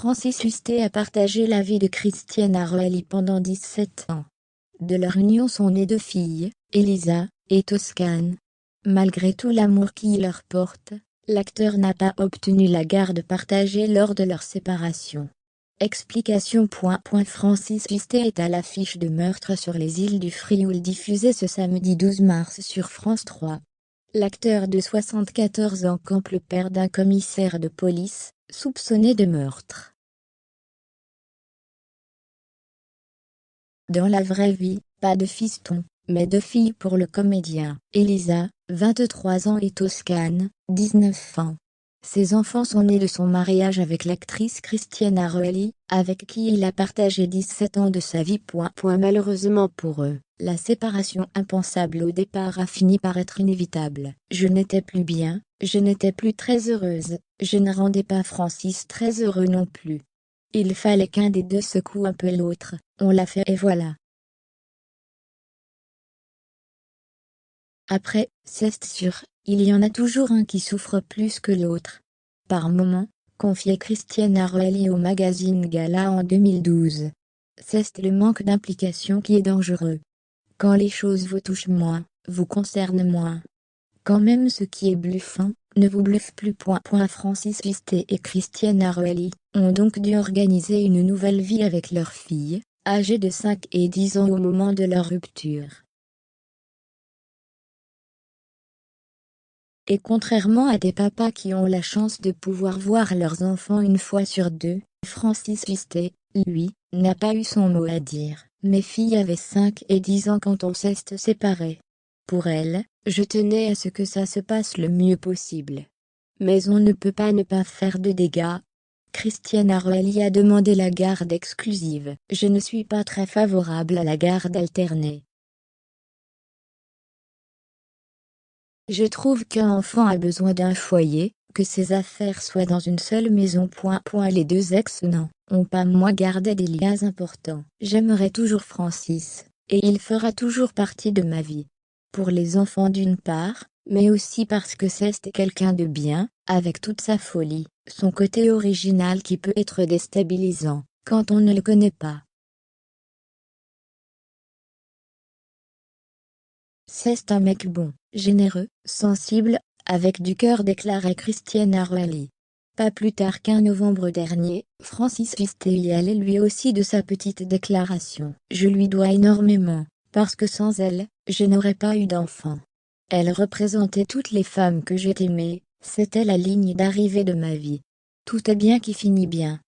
Francis Huster a partagé la vie de Christiane Arelli pendant 17 ans. De leur union sont nées 2 filles, Elisa et Toscane. Malgré tout l'amour qu'il leur porte, l'acteur n'a pas obtenu la garde partagée lors de leur séparation. Explication. Francis Huster est à l'affiche de Meurtre sur les îles du Frioul diffusé ce samedi 12 mars sur France 3. L'acteur de 74 ans campe le père d'un commissaire de police, soupçonné de meurtre. Dans la vraie vie, pas de fiston, mais 2 filles pour le comédien. Elisa, 23 ans et Toscane, 19 ans. Ces enfants sont nés de son mariage avec l'actrice Christiane Arelli, avec qui il a partagé 17 ans de sa vie. Malheureusement pour eux, la séparation impensable au départ a fini par être inévitable. Je n'étais plus bien, je n'étais plus très heureuse, je ne rendais pas Francis très heureux non plus. Il fallait qu'un des deux secoue un peu l'autre, on l'a fait et voilà. Après, c'est sûr, il y en a toujours un qui souffre plus que l'autre. Par moments, confiait Christiane Arelli au magazine Gala en 2012. C'est le manque d'implication qui est dangereux. Quand les choses vous touchent moins, vous concernent moins. Quand même ce qui est bluffant, ne vous bluffe plus. Francis Huster et Christiane Arelli ont donc dû organiser une nouvelle vie avec leurs filles, âgées de 5 et 10 ans au moment de leur rupture. Et contrairement à des papas qui ont la chance de pouvoir voir leurs enfants 1 fois sur 2, Francis Huster, lui, n'a pas eu son mot à dire. Mes filles avaient 5 et 10 ans quand on s'est séparés. Pour elles, je tenais à ce que ça se passe le mieux possible. Mais on ne peut pas ne pas faire de dégâts. Christiane Arelli a demandé la garde exclusive. Je ne suis pas très favorable à la garde alternée. Je trouve qu'un enfant a besoin d'un foyer, que ses affaires soient dans une seule maison. Les 2 ex n'ont pas moins gardé des liens importants. J'aimerai toujours Francis, et il fera toujours partie de ma vie. Pour les enfants d'une part, mais aussi parce que c'est quelqu'un de bien, avec toute sa folie, son côté original qui peut être déstabilisant, quand on ne le connaît pas. C'est un mec bon, généreux, sensible, avec du cœur, déclarait Christiane Arelli. Pas plus tard qu'un novembre dernier, Francis Huster y allait lui aussi de sa petite déclaration. Je lui dois énormément, parce que sans elle, je n'aurais pas eu d'enfant. Elle représentait toutes les femmes que j'ai aimées, c'était la ligne d'arrivée de ma vie. Tout est bien qui finit bien.